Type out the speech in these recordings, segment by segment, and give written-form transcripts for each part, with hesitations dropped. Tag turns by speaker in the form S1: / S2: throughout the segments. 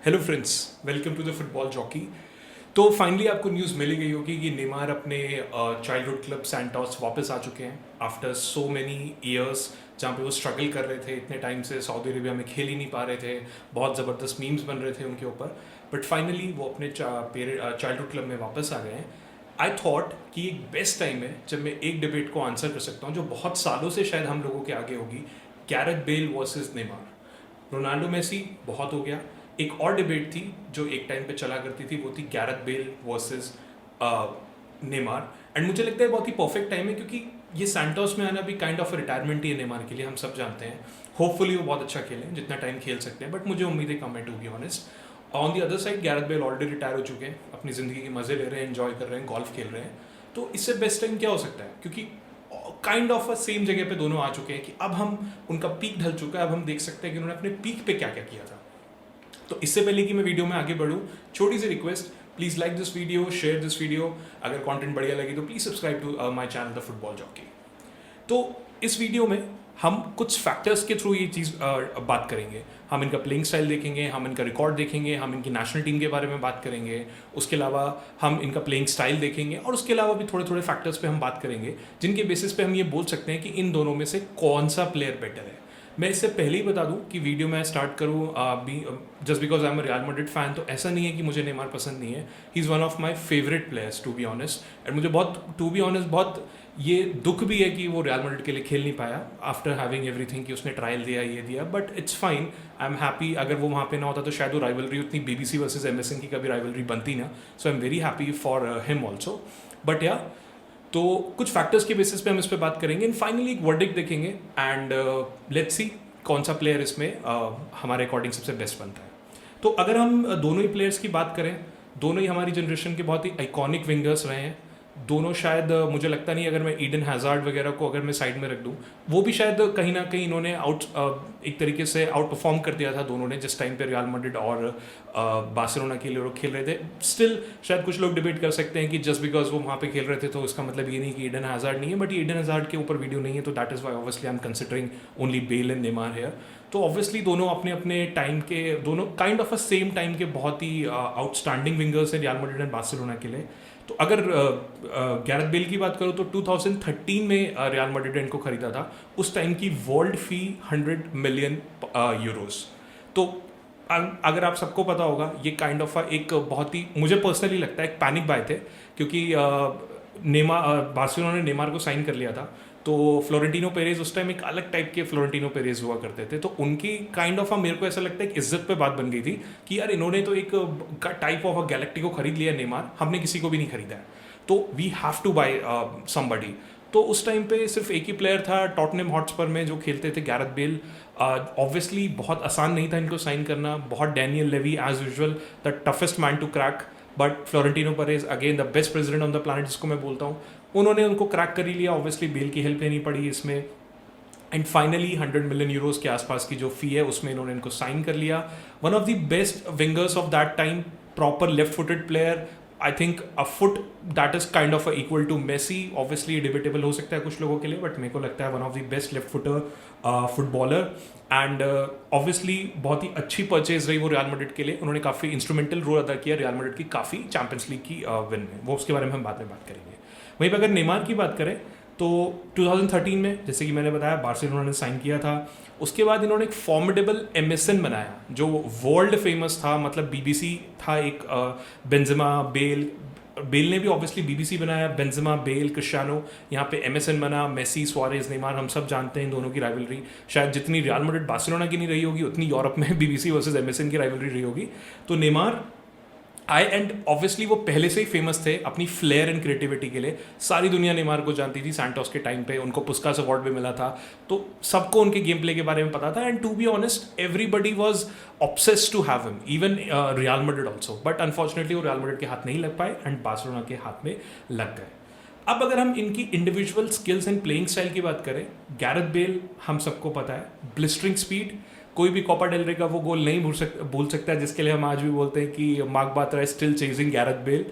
S1: Hello friends, welcome to the football jockey. तो finally आपको news मिल गई होगी कि नेमार अपने चाइल्डहुड क्लब सैंटोस वापस आ चुके हैं आफ्टर सो मैनी ईयर्स, जहाँ पे वो स्ट्रगल कर रहे थे इतने टाइम से। सऊदी अरेबिया में खेल ही नहीं पा रहे थे, बहुत ज़बरदस्त मीम्स बन रहे थे उनके ऊपर, बट फाइनली वो अपने चाइल्डहुड क्लब में वापस आ गए हैं। आई थॉट कि एक बेस्ट टाइम है जब मैं एक डिबेट को आंसर कर सकता हूँ जो बहुत सालों से शायद हम लोगों के आगे होगी, Gareth Bale versus Neymar. Ronaldo Messi बहुत हो गया। एक और डिबेट थी जो एक टाइम पे चला करती थी, वो थी Gareth Bale versus Neymar. And मुझे लगता है बहुत ही परफेक्ट टाइम है क्योंकि ये सैंटोस में आना भी काइंड ऑफ रिटायरमेंट ही है नेमार के लिए, हम सब जानते हैं। होपफुली वो बहुत अच्छा खेलें, जितना टाइम खेल सकते हैं, बट मुझे उम्मीदें कम है to be honest. On the other side Gareth Bale already retire हो चुके हैं, अपनी ज़िंदगी के मज़े ले रहे हैं, एंजॉय कर रहे हैं, गोल्फ खेल रहे हैं। तो इससे बेस्ट टाइम क्या हो सकता है, क्योंकि काइंड ऑफ सेम जगह पे दोनों आ चुके हैं कि अब हम उनका पीक ढल चुका है। अब हम देख सकते हैं कि उन्होंने अपने पीक पे क्या क्या किया था। तो इससे पहले कि मैं वीडियो में आगे बढ़ूँ, छोटी सी request, please like this video, share this video. अगर कंटेंट बढ़िया लगे तो please subscribe to my channel the football jockey. तो इस वीडियो में हम कुछ फैक्टर्स के थ्रू ये चीज़ बात करेंगे। हम इनका प्लेइंग स्टाइल देखेंगे, हम इनका रिकॉर्ड देखेंगे, हम इनकी नेशनल टीम के बारे में बात करेंगे, उसके अलावा हम इनका प्लेइंग स्टाइल देखेंगे, और उसके अलावा भी थोड़े थोड़े फैक्टर्स पे हम बात करेंगे जिनके बेसिस पे हम ये बोल सकते हैं कि इन दोनों में से कौन सा प्लेयर बेटर है। मैं इससे पहले ही बता दूं कि वीडियो मैं स्टार्ट करूं just because I am real Madrid fan, तो ऐसा नहीं है कि मुझे नेमार पसंद नहीं है। He is one of my favourite players to be honest. And मुझे बहुत ये दुख भी है कि वो रियल मैड्रिड के लिए खेल नहीं पाया आफ्टर हैविंग एवरीथिंग, कि उसने ट्रायल दिया, ये दिया, but it's fine. I am happy. अगर वो वहाँ पे ना होता तो शायद वो राइवलरी उतनी BBC वर्सेस MSN की कभी राइवलरी बनती ना। So I am very happy for him also. But या तो कुछ फैक्टर्स के बेसिस पे हम इस पर बात करेंगे एंड फाइनली एक वर्डिक्ट देखेंगे एंड लेट्स सी कौन सा प्लेयर इसमें हमारे अकॉर्डिंग सबसे बेस्ट बनता है। तो अगर हम दोनों ही प्लेयर्स की बात करें, दोनों ही हमारी जनरेशन के बहुत ही आइकॉनिक विंगर्स रहे हैं। दोनों शायद मुझे लगता नहीं, अगर मैं ईडन हैजार्ड वगैरह को अगर मैं साइड में रख दूं, वो भी शायद कहीं ना कहीं इन्होंने एक तरीके से आउट परफॉर्म कर दिया था दोनों ने, जिस टाइम पे रियल मैड्रिड और बार्सिलोना के लिए लोग खेल रहे थे। स्टिल शायद कुछ लोग डिबेट कर सकते हैं कि जस्ट बिकॉज वो वहाँ पे खेल रहे थे तो इसका मतलब ये नहीं कि ईडन हैजार्ड नहीं है, बट ईडन हैजार्ड के ऊपर वीडियो नहीं है, तो that is why obviously I am considering only Bale and Neymar here. तो ऑब्वियसली दोनों अपने अपने टाइम के, दोनों kind of a same time के बहुत ही आउटस्टैंडिंग विंगर्स हैं रियल मैड्रिड एंड बार्सिलोना के लिए। तो अगर गैरेथ बेल की बात करूँ तो 2013 में रियल मैड्रिड इनको खरीदा था। उस टाइम की वर्ल्ड फी 100 मिलियन यूरोस। तो अगर आप सबको पता होगा, ये काइंड ऑफ एक बहुत ही, मुझे पर्सनली लगता है, एक पैनिक बाय थे, क्योंकि बार्सिलोना ने नेमार को साइन कर लिया था। तो फ्लोरेंटिनो पेरेज उस टाइम एक अलग टाइप के फ्लोरेंटिनो पेरेज हुआ करते थे, तो उनकी काइंड ऑफ मेरे को ऐसा लगता है कि इज्जत पे बात बन गई थी कि यार इन्होंने तो एक टाइप ऑफ अ गैलेक्टिको खरीद लिया नेमार, हमने किसी को भी नहीं खरीदा है, तो we have to buy somebody. तो उस टाइम पे सिर्फ एक ही प्लेयर था टॉटनहम हॉटस्पर में जो खेलते थे, गैरेथ बेल। ऑब्वियसली बहुत आसान नहीं था इनको साइन करना, बहुत Daniel Levy as usual the toughest man to crack, but Florentino Perez again the best president on the planet जिसको मैं बोलता हूँ, उन्होंने उनको क्रैक कर ही लिया। ऑब्वियसली बेल की हेल्प लेनी पड़ी इसमें, एंड फाइनली 100 मिलियन यूरोस के आसपास की जो फी है उसमें इन्होंने इनको साइन कर लिया। One of the best wingers of that time, proper left footed player, I think a foot that is kind of equal to Messi. Obviously debatable हो सकता है कुछ लोगों के लिए, बट मेरे को लगता है one of the best left footer footballer. And obviously बहुत ही अच्छी परचेज रही वो रियल मैड्रिड के लिए। उन्होंने काफ़ी इंस्ट्रूमेंटल रोल अदा किया रियल मैड्रिड की काफ़ी चैंपियंस लीग की विन में, वो उसके बारे में हम बाद में बात करेंगे। वहीं पर अगर नेमार की बात करें तो 2013 में, जैसे कि मैंने बताया, बार्सिलोना ने साइन किया था। उसके बाद इन्होंने एक फॉर्मिडेबल MSN बनाया जो वर्ल्ड फेमस था, मतलब BBC था एक, बेंजेमा, बेल ने भी ऑब्वियसली BBC बनाया, बेंजेमा, बेल, क्रिस्टियानो, यहाँ पे MSN बना, मेसी, सुआरेज, नेमार, हम सब जानते हैं इन दोनों की राइवलरी। शायद जितनी रियल मैड्रिड बार्सिलोना की नहीं रही होगी उतनी यूरोप में BBC वर्सेस MSN की राइवलरी रही होगी। तो नेमार एंड ऑब्वियसली वो पहले से ही फेमस थे अपनी फ्लेयर एंड क्रिएटिविटी के लिए। सारी दुनिया नेमार को जानती थी सैंटोस के टाइम पे, उनको पुस्कास अवार्ड भी मिला था, तो सबको उनके गेम प्ले के बारे में पता था। And to be honest everybody was obsessed to have him, even Real Madrid also, but unfortunately वो रियल मैड्रिड के हाथ नहीं लग पाए एंड बार्सिलोना के हाथ में लग गए। अब अगर हम इनकी individual skills and playing style की बात करें, गैरेथ बेल हम सबको पता है, ब्लिस्टरिंग स्पीड, कोई भी कोपा डेल रे का वो गोल नहीं भूल सकता है, जिसके लिए हम आज भी बोलते हैं कि mark Batra is still chasing Gareth bell.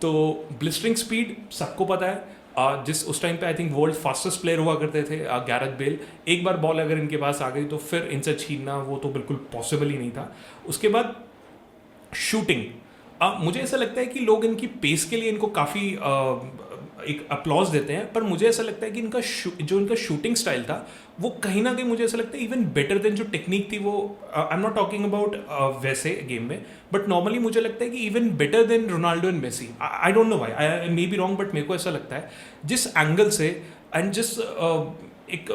S1: तो ब्लिस्टरिंग स्पीड सबको पता है, जिस उस टाइम पे I think world fastest player हुआ करते थे गैरेथ बेल। एक बार बॉल अगर इनके पास आ गई तो फिर इनसे छीनना वो तो बिल्कुल पॉसिबल ही नहीं था। उसके बाद शूटिंग, मुझे ऐसा लगता है कि लोग इनकी पेस के लिए इनको काफ़ी एक अप्लॉज देते हैं, पर मुझे ऐसा लगता है कि जो इनका शूटिंग स्टाइल था वो कहीं ना कहीं मुझे ऐसा लगता है इवन बेटर देन जो टेक्निक थी वो, I am not talking about वैसे गेम में, बट नॉर्मली मुझे लगता है कि even better than Ronaldo and Messi. I don't know why, I may be wrong, but मेरे को ऐसा लगता है जिस एंगल से एंड जिस एक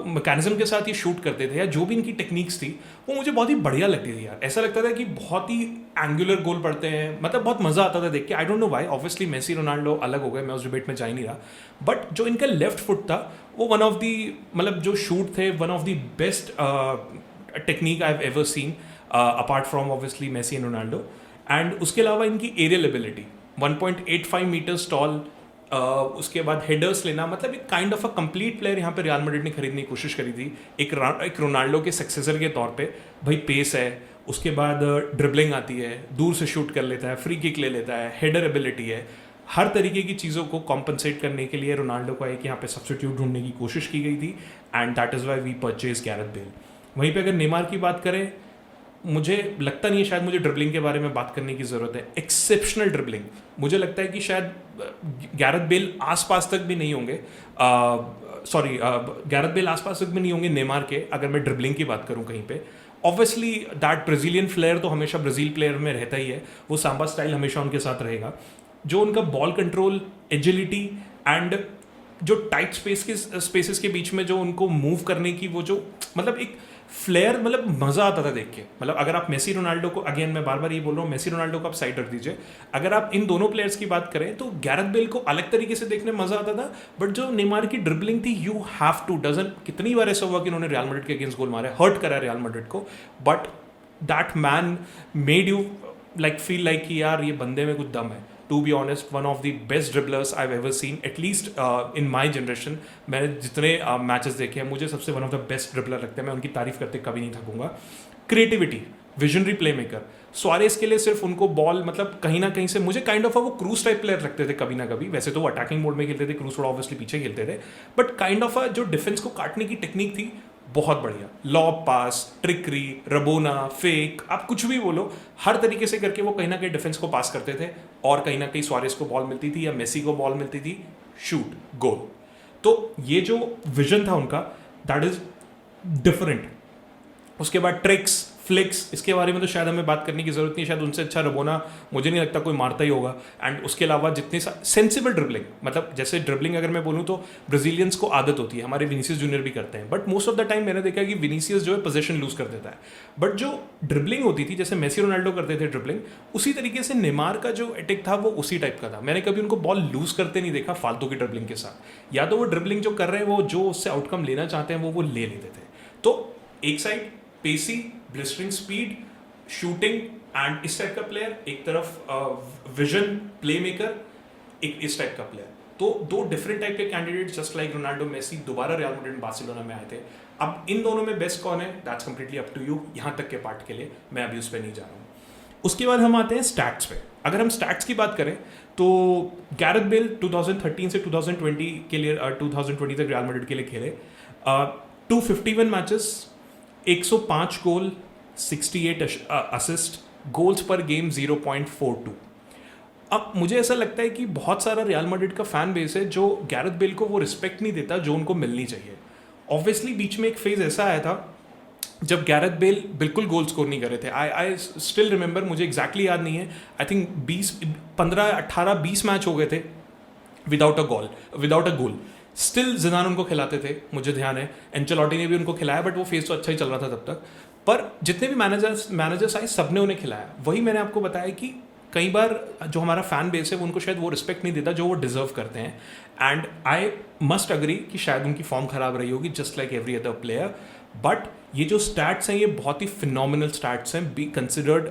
S1: मैकेनिज्म के साथ ये शूट करते थे या जो भी इनकी टेक्निक्स थी वो मुझे बहुत ही बढ़िया लगती थी यार। ऐसा लगता था कि बहुत ही एंगुलर गोल पड़ते हैं, मतलब बहुत मज़ा आता था देख के। I don't know why, obviously Messi Ronaldo अलग हो गए, मैं उस डिबेट में जा ही नहीं रहा, बट जो इनका लेफ्ट फुट था वो वन ऑफ दी, मतलब जो शूट थे one of the best technique I have ever seen apart from obviously Messi and Ronaldo. And उसके अलावा इनकी एरियल एबिलिटी 1.85 मीटर्स टॉल, उसके बाद हेडर्स लेना, मतलब एक kind of a complete player यहाँ पे रियल मैड्रिड ने खरीदने की कोशिश करी थी एक रोनाल्डो के सक्सेसर के तौर पे। भाई पेस है, उसके बाद ड्रिबलिंग आती है, दूर से शूट कर लेता है, फ्री किक ले लेता है, हेडर एबिलिटी है, हर तरीके की चीज़ों को कॉम्पनसेट करने के लिए रोनाल्डो को एक यहाँ पे सब्स्टिट्यूट ढूंढने की कोशिश की गई थी, and that is why we purchase Gareth Bale. वहीं पे अगर नेमार की बात करें, मुझे लगता नहीं है शायद मुझे ड्रिबलिंग के बारे में बात करने की ज़रूरत है। एक्सेप्शनल ड्रिबलिंग, मुझे लगता है कि शायद गैरेथ बेल आसपास तक भी नहीं होंगे, गैरेथ बेल आसपास तक भी नहीं होंगे नेमार के, अगर मैं ड्रिबलिंग की बात करूं कहीं पे। ऑब्वियसली दैट ब्राज़ीलियन फ्लेयर तो हमेशा ब्राज़ील प्लेयर में रहता ही है, वो सांबा स्टाइल हमेशा उनके साथ रहेगा। जो उनका बॉल कंट्रोल, एजिलिटी एंड जो टाइट स्पेसेस के बीच में जो उनको मूव करने की वो जो मतलब एक फ्लेयर, मतलब मज़ा आता था देख के। मतलब अगर आप मेसी रोनाल्डो को, अगेन मैं बार बार ये बोल रहा हूँ, मेसी रोनाल्डो को आप साइड रख दीजिए, अगर आप इन दोनों प्लेयर्स की बात करें तो गैरेथ बेल को अलग तरीके से देखने में मज़ा आता था, बट जो नेमार की ड्रिबलिंग थी, यू हैव टू डजन, कितनी बार ऐसा हुआ कि उन्होंने रियल मैड्रिड के अगेंस्ट गोल मारे, हर्ट करा रियल मैड्रिड को, but that man made you like feel like कि यार ये बंदे में कुछ दम है। To be honest, one of the best dribblers I ever seen, at least in my generation. मैंने जितने मैचेस देखे हैं, मुझे सबसे one of the best dribbler लगते हैं, मैं उनकी तारीफ करते कभी नहीं थकूंगा। Creativity, visionary play maker, Suarez के लिए सिर्फ उनको बॉल, मतलब कहीं ना कहीं से मुझे काइंड ऑफ वो क्रूज टाइप प्लेयर लगते थे कभी ना कभी। वैसे तो वो अटैकिंग मोड में खेलते थे, क्रूज थोड़ा ऑब्वियसली पीछे खेलते थे, बट काइंड ऑफ जो डिफेंस को काटने की टेक्निक थी बहुत बढ़िया। लॉब पास, ट्रिकरी, रबोना, फेक, आप कुछ भी बोलो, हर तरीके से करके वो कहीं ना कहीं डिफेंस को पास करते थे, और कहीं ना कहीं सुआरेस को बॉल मिलती थी या मेसी को बॉल मिलती थी, शूट, गोल। तो ये जो विजन था उनका, दैट इज डिफरेंट। उसके बाद ट्रिक्स, फ्लिक्स, इसके बारे में तो शायद हमें बात करने की जरूरत नहीं, शायद उनसे अच्छा रबोना मुझे नहीं लगता कोई मारता ही होगा। एंड उसके अलावा जितने सेंसिबल ड्रिबलिंग, मतलब जैसे ड्रिबलिंग अगर मैं बोलूँ तो ब्राजीलियंस को आदत होती है, हमारे विनीसियस जूनियर भी करते हैं, but most of the time मैंने देखा कि विनीसियस जो है पोजीशन लूज कर देता है, बट जो ड्रिबलिंग होती थी जैसे मेसी रोनाल्डो करते थे ड्रिबलिंग, उसी तरीके से नेमार का जो अटैक था वो उसी टाइप का था। मैंने कभी उनको बॉल लूज करते नहीं देखा फालतू की ड्रिबलिंग के साथ, या तो वो ड्रिबलिंग जो कर रहे हैं वो जो उससे आउटकम लेना चाहते हैं वो ले लेते थे। तो एक side pacey, blistering speed, shooting and इस टाइप का प्लेयर, एक तरफ विजन, प्ले मेकर, एक इस टाइप का प्लेयर। तो दो डिफरेंट टाइप के candidate, just like Ronaldo, Messi दोबारा रियल मैड्रिड बार्सिलोना में आए थे। अब इन दोनों में बेस्ट कौन है, that's completely up to you. यहाँ तक के पार्ट के लिए मैं अभी उस पर नहीं जा रहा हूँ। उसके बाद हम आते हैं स्टैट्स पे। अगर हम स्टैट्स की बात करें तो गैरेथ बेल 2013 से 2020 के लिए 2020 तक रियल मैड्रिड के लिए खेले, 251 मैचेस, 105 गोल, 68 असिस्ट, गोल्स पर गेम 0.42। अब मुझे ऐसा लगता है कि बहुत सारा रियल मैड्रिड का फैन बेस है जो गैरेथ बेल को वो रिस्पेक्ट नहीं देता जो उनको मिलनी चाहिए। ऑब्वियसली बीच में एक फेज ऐसा आया था जब गैरेथ बेल बिल्कुल गोल स्कोर नहीं कर रहे थे। आई स्टिल रिमेंबर, मुझे एग्जैक्टली याद नहीं है, आई थिंक 15, 18, 20 मैच हो गए थे विदाउट अ गोल। स्टिल जिदान उनको खिलाते थे, मुझे ध्यान है, एंचेलोटी ने भी उनको खिलाया, बट वो फेज तो अच्छा ही चल रहा था तब तक। पर जितने भी मैनेजर्स आए सबने उन्हें खिलाया। वही मैंने आपको बताया कि कई बार जो हमारा फैन बेस है वो उनको शायद वो रिस्पेक्ट नहीं देता जो वो डिजर्व करते हैं। एंड आई मस्ट अग्री कि शायद उनकी फॉर्म खराब रही होगी, just like every other player, but ये जो स्टैट्स हैं ये बहुत ही फिनोमिनल स्टैट्स हैं। Be considered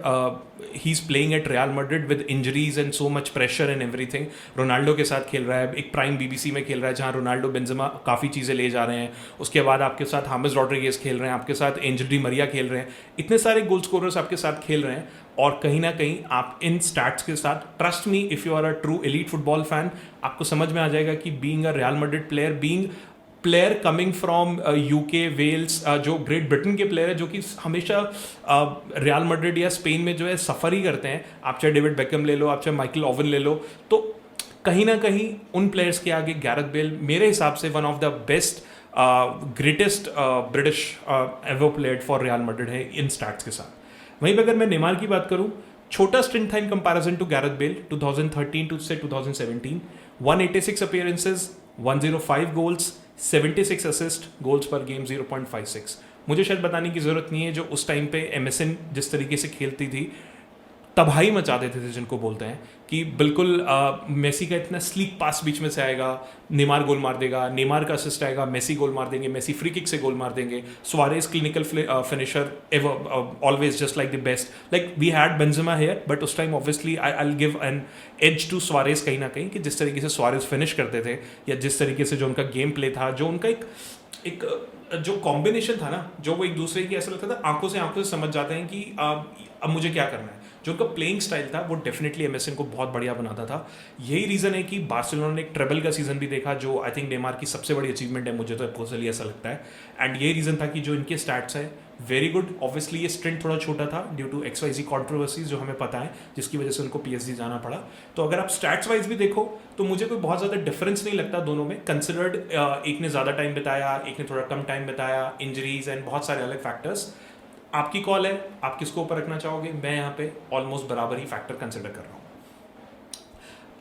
S1: he is playing at real Madrid with injuries and so much pressure and everything. Ronaldo के साथ खेल रहा है, एक प्राइम बीबीसी में खेल रहा है जहाँ रोनाल्डो, बेंजेमा काफ़ी चीज़ें ले जा रहे हैं। उसके बाद आपके साथ हामिस रॉड्रिगेज खेल रहे हैं, आपके साथ एंजल डी मरिया खेल रहे हैं, इतने सारे गोल स्कोरर्स आपके साथ खेल रहे हैं। और कहीं ना कहीं आप इन स्टैट्स के साथ, trust me if you are a true elite football fan, आपको समझ में आ जाएगा कि being a real Madrid player, being player coming from UK, Wales, जो ग्रेट ब्रिटेन के प्लेयर है जो कि हमेशा रियल मैड्रिड या स्पेन में जो है सफ़र ही करते हैं, आप चाहे डेविड बेकहम ले लो, आप चाहे माइकल ओवन ले लो, तो कहीं ना कहीं उन प्लेयर्स के आगे गैरेथ बेल मेरे हिसाब से one of the best greatest British ever played for Real Madrid है इन स्टैट्स के साथ। वहीं पर अगर मैं नेमार की बात करूं, छोटा स्ट्रिंग था in comparison to Gareth Bale 2013 to से 2017, 186 अपीयरेंसेस, 105 गोल्स, 76 असिस्ट, गोल्स पर गेम 0.56। मुझे शायद बताने की जरूरत नहीं है जो उस टाइम पे एमएसएन जिस तरीके से खेलती थी, तबाही मचा देते थे जिनको बोलते हैं कि बिल्कुल मेसी का इतना स्लीक पास बीच में से आएगा, नेमार गोल मार देगा, नेमार का असिस्ट आएगा, मेसी गोल मार देंगे, मेसी फ्री किक से गोल मार देंगे, Suarez clinical finisher ever, always just like the best, like we had Benzema here, but उस time obviously I will give an edge to Suarez कहीं ना कहीं, कि जिस तरीके से सुआरेज फिनिश करते थे या जिस तरीके से जो उनका गेम प्ले था, जो उनका एक जो कॉम्बिनेशन था ना, जो वो एक दूसरे की ऐसा लगता था आंखों से समझ जाते हैं कि अब मुझे क्या करना है। जो उनका प्लेइंग स्टाइल था वो डेफिनेटली एमएसएन को बहुत बढ़िया बनाता था। यही रीज़न है कि बार्सिलोना ने एक ट्रेबल का सीजन भी देखा, जो आई थिंक नेमार की सबसे बड़ी अचीवमेंट है, मुझे तो पर्सनली ऐसा लगता है। एंड यही रीज़न था कि जो इनके स्टैट्स है वेरी गुड। ऑब्वियसली ये स्ट्रेंथ थोड़ा छोटा था ड्यू टू XYZ कॉन्ट्रोवर्सीज जो हमें पता है, जिसकी वजह से उनको PSG जाना पड़ा। तो अगर आप स्टैट्स वाइज भी देखो तो मुझे कोई बहुत ज़्यादा डिफरेंस नहीं लगता दोनों में, कंसिडर्ड एक ने ज़्यादा टाइम बिताया, एक ने थोड़ा कम टाइम बिताया, इंजरीज एंड बहुत सारे अलग फैक्टर्स। आपकी कॉल है, आप किसको ऊपर रखना चाहोगे। मैं यहाँ पे ऑलमोस्ट बराबर ही फैक्टर कंसिडर कर रहा हूँ।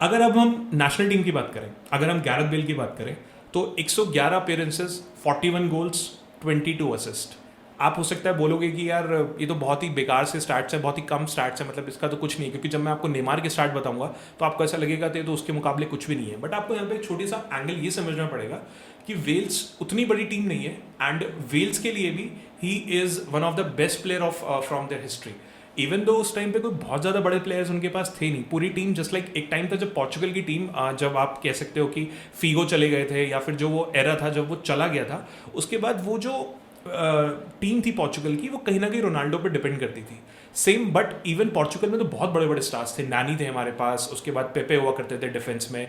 S1: अगर अब हम नेशनल टीम की बात करें, अगर हम गैरेथ बेल की बात करें, तो 111 अपीयरेंसेस, 41 गोल्स, 22 असिस्ट। आप हो सकता है बोलोगे कि यार ये तो बहुत ही बेकार से स्टार्ट्स है, बहुत ही कम स्टार्ट्स है, मतलब इसका तो कुछ नहीं है, क्योंकि जब मैं आपको नेमार के स्टार्ट बताऊंगा तो आपको ऐसा लगेगा तो उसके मुकाबले कुछ भी नहीं है। बट आपको यहाँ पे एक छोटी सा एंगल ये समझना पड़ेगा कि वेल्स उतनी बड़ी टीम नहीं है, एंड वेल्स के लिए भी ही is one of the best player of from there history. Even though उस टाइम पे कोई बहुत ज़्यादा बड़े प्लेयर्स उनके पास थे नहीं, पूरी टीम जस्ट लाइक एक टाइम था जब पोर्चुगल की टीम, जब आप कह सकते हो कि फीगो चले गए थे, या फिर जो वो एरा था जब वो चला गया था, उसके बाद वो जो टीम थी पोर्चुगल की, वो कहीं ना कहीं रोनाल्डो पर डिपेंड करती थी। सेम, बट इवन पोर्चुगल में तो बहुत बड़े बड़े स्टार्स थे, नानी थे हमारे पास, उसके बाद पेपे हुआ करते थे डिफेंस में,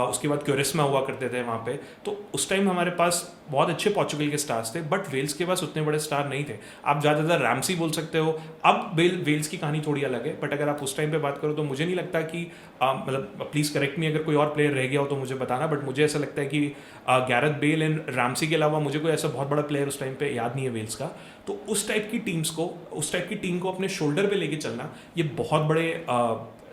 S1: उसके बाद क्योरिस्मा हुआ करते थे वहाँ पे। तो उस टाइम हमारे पास बहुत अच्छे पोर्चुगल के स्टार्स थे, बट वेल्स के पास उतने बड़े स्टार नहीं थे। आप ज़्यादातर रैमसी बोल सकते हो। अब वेल्स की कहानी थोड़ी अलग है, बट अगर आप उस टाइम पे बात करो तो मुझे नहीं लगता कि मतलब प्लीज़ करेक्ट मी अगर कोई और प्लेयर रह गया हो तो मुझे बताना, बट मुझे ऐसा लगता है कि गैरेथ बेल एंड रैमसी के अलावा मुझे कोई ऐसा बहुत बड़ा प्लेयर उस टाइम पे याद नहीं है वेल्स का। तो उस टाइप की टीम को अपने शोल्डर पे लेके चलना, ये बहुत बड़े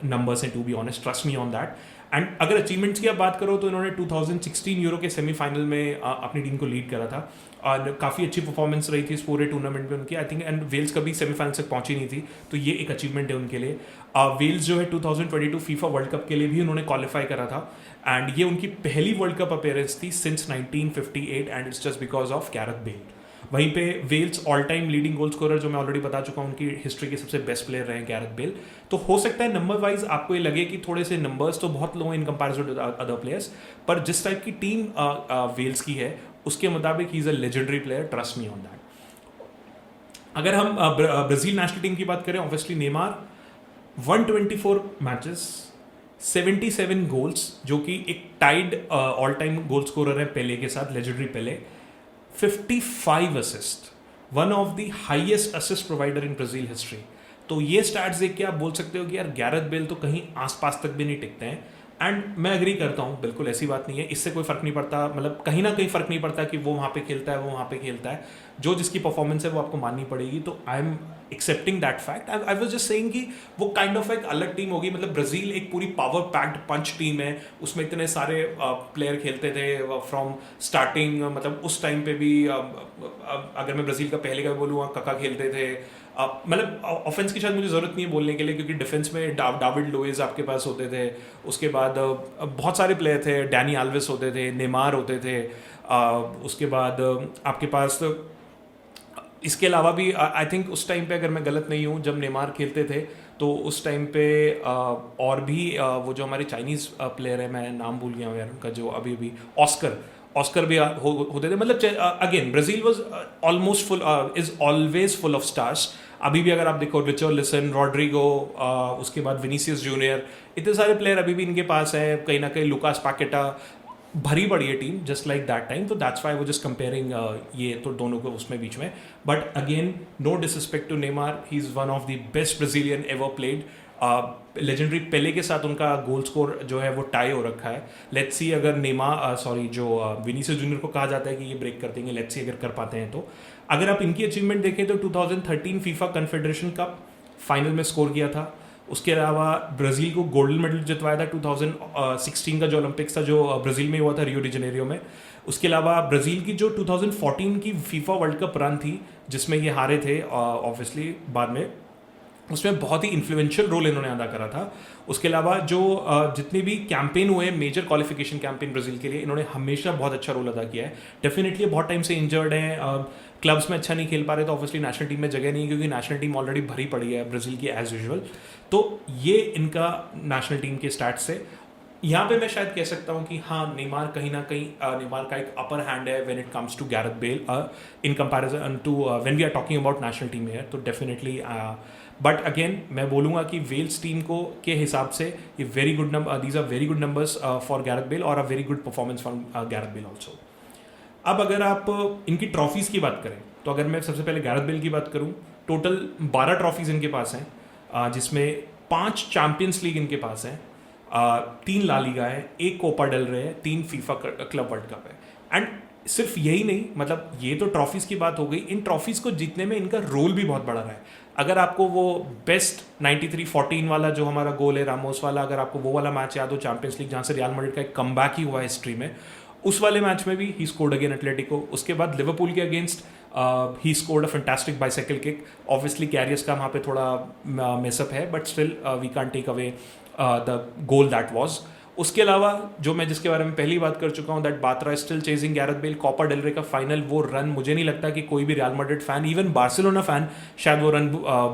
S1: नंबर्स हैं, to be honest, trust me on that. And अगर अचीवमेंट्स की आप बात करो तो इन्होंने 2016 यूरो के सेमीफाइनल में अपनी टीम को लीड करा था, और काफ़ी अच्छी परफॉर्मेंस रही थी इस पूरे टूर्नामेंट में उनकी, आई थिंक। एंड वेल्स कभी सेमीफाइनल तक पहुंची नहीं थी, तो ये एक अचीवमेंट है उनके लिए। वेल्स जो है 2022 फीफा वर्ल्ड कप के लिए भी उन्होंने क्वालिफाई करा था, एंड ये उनकी पहली वर्ल्ड कप अपीयरेंस थी since 1958, and it's just because of Gareth Bale. वहीं पे Wales all time leading goal scorer, जो मैं ऑलरेडी बता चुका हूँ, उनकी हिस्ट्री के सबसे बेस्ट प्लेयर रहे गैरेथ बेल। तो हो सकता है नंबर वाइज आपको ये लगे कि थोड़े से नंबर्स तो बहुत लो हैं in comparison to other players, पर जिस टाइप की टीम वेल्स की है उसके मुताबिक he is a legendary player, trust me on that. अगर हम ब्राज़ील नेशनल टीम की बात करें, ऑब्वियसली नेमार 124 मैचेस, 77 गोल्स, जो कि एक tied all time goal scorer है पेले के साथ, legendary Pele. 55 assist, one of the highest assist provider in Brazil history. तो ये स्टैट्स देख के आप बोल सकते हो कि यार गैरेथ बेल तो कहीं आसपास तक भी नहीं टिकते हैं। एंड मैं एग्री करता हूँ, बिल्कुल ऐसी बात नहीं है, इससे कोई फ़र्क नहीं पड़ता, मतलब कहीं ना कहीं फ़र्क नहीं पड़ता कि वो वहाँ पे खेलता है, वो वहाँ पे खेलता है, जो जिसकी परफॉर्मेंस है वो आपको माननी पड़ेगी। तो I am accepting that fact. I was just saying कि वो काइंड ऑफ एक अलग टीम होगी, मतलब ब्राज़ील एक पूरी पावर पैक्ड पंच टीम है, उसमें इतने सारे प्लेयर खेलते थे फ्रॉम स्टार्टिंग, मतलब उस टाइम पे भी अगर मैं ब्राज़ील का पहले का बोलूँ, काका खेलते थे, मतलब ऑफेंस की शायद मुझे ज़रूरत नहीं है बोलने के लिए, क्योंकि डिफेंस में डाविड लुइस आपके पास होते थे, उसके बाद बहुत सारे प्लेयर थे, डैनी आल्वेस होते थे, नेमार होते थे, उसके बाद आपके पास इसके अलावा भी आई थिंक उस टाइम पे, अगर मैं गलत नहीं हूँ, जब नेमार खेलते थे तो उस टाइम पे और भी वो जो हमारे चाइनीज़ प्लेयर है, मैं नाम भूल गया हूँ यार उनका, जो अभी ऑस्कर भी होते थे। मतलब again Brazil was almost full, is always full of stars. अभी भी अगर आप देखो रिचर्लिसन, रॉड्रिगो, उसके बाद विनीसियस जूनियर, इतने सारे प्लेयर अभी भी इनके पास हैं, कहीं ना कहीं लुकास पैकेटा, भरी पड़ी है team just like that time, तो दैट्स वाई वो जस्ट कंपेयरिंग ये तो दोनों को उसमें बीच में. But again no disrespect to Neymar, he is one of the best Brazilian ever played. Legendary Pele के साथ उनका गोल स्कोर जो है वो टाई हो रखा है. लेट्स सी अगर जो विनीसियस जूनियर को कहा जाता है कि ये ब्रेक कर देंगे, लेट्स सी अगर कर पाते हैं तो. अगर आप इनकी अचीवमेंट देखें तो 2013 फीफा कन्फेडरेशन कप फाइनल में स्कोर किया था. उसके अलावा ब्राज़ील को गोल्ड मेडल जितवाया था 2016 का जो ओलंपिक्स था जो ब्राज़ील में हुआ था रियो डी जेनेरियो में. उसके अलावा ब्राज़ील की जो 2014 की फीफा वर्ल्ड कप रन थी जिसमें ये हारे थे ऑब्वियसली बाद में, उसमें बहुत ही इन्फ्लुएंशियल रोल इन्होंने अदा करा था. उसके अलावा जो जितने भी कैंपेन हुए मेजर क्वालिफिकेशन कैंपेन ब्राज़ील के लिए, इन्होंने हमेशा बहुत अच्छा रोल अदा किया है. डेफिनेटली बहुत टाइम से इंजर्ड हैं, क्लब्स में अच्छा नहीं खेल पा रहे, तो ऑब्वियसली नेशनल टीम में जगह नहीं है क्योंकि नेशनल टीम ऑलरेडी भरी पड़ी है ब्राज़ील की एज यूजुअल. तो ये इनका नेशनल टीम के स्टैट्स है. यहाँ पे मैं शायद कह सकता हूँ कि हाँ नेमार कहीं ना कहीं नेमार का एक अपर हैंड है when it comes to Gareth Bale in comparison to when we are talking about national team है. तो डेफिनेटली बट अगेन मैं बोलूँगा कि वेल्स टीम को के हिसाब से ये very good number, these are very good numbers for Gareth Bale और a very good performance from Gareth Bale also. अब अगर आप इनकी ट्रॉफीज़ की बात करें तो अगर मैं सबसे पहले गैरेथ बेल की बात करूं, टोटल 12 ट्रॉफीज़ इनके पास हैं, जिसमें 5 चैम्पियंस लीग इनके पास हैं, 3 ला लीगा है, 1 कोपा डेल रे है, 3 फीफा क्लब वर्ल्ड कप है. एंड सिर्फ यही नहीं, मतलब ये तो ट्रॉफीज़ की बात हो गई, इन ट्रॉफीज़ को जीतने में इनका रोल भी बहुत बड़ा रहा है. अगर आपको वो बेस्ट 93-14 वाला जो हमारा गोल है रामोस वाला, अगर आपको वो वाला मैच याद हो चैंपियंस लीग जहाँ से रियल मैड्रिड का एक कमबैक ही हुआ हिस्ट्री में, उस वाले मैच में भी ही स्कोर्ड अगेन एटलेटिको. उसके बाद लिवरपूल के against he scored a fantastic bicycle kick. Obviously careers का वहाँ पे थोड़ा मेसअप है, but still we can't take away the goal that was. उसके अलावा जो मैं जिसके बारे में पहली बात कर चुका हूँ, that Bartra still chasing Gareth Bale, Copa del Rey का फाइनल, वो रन मुझे नहीं लगता कि कोई भी real Madrid fan, even Barcelona fan शायद वो रन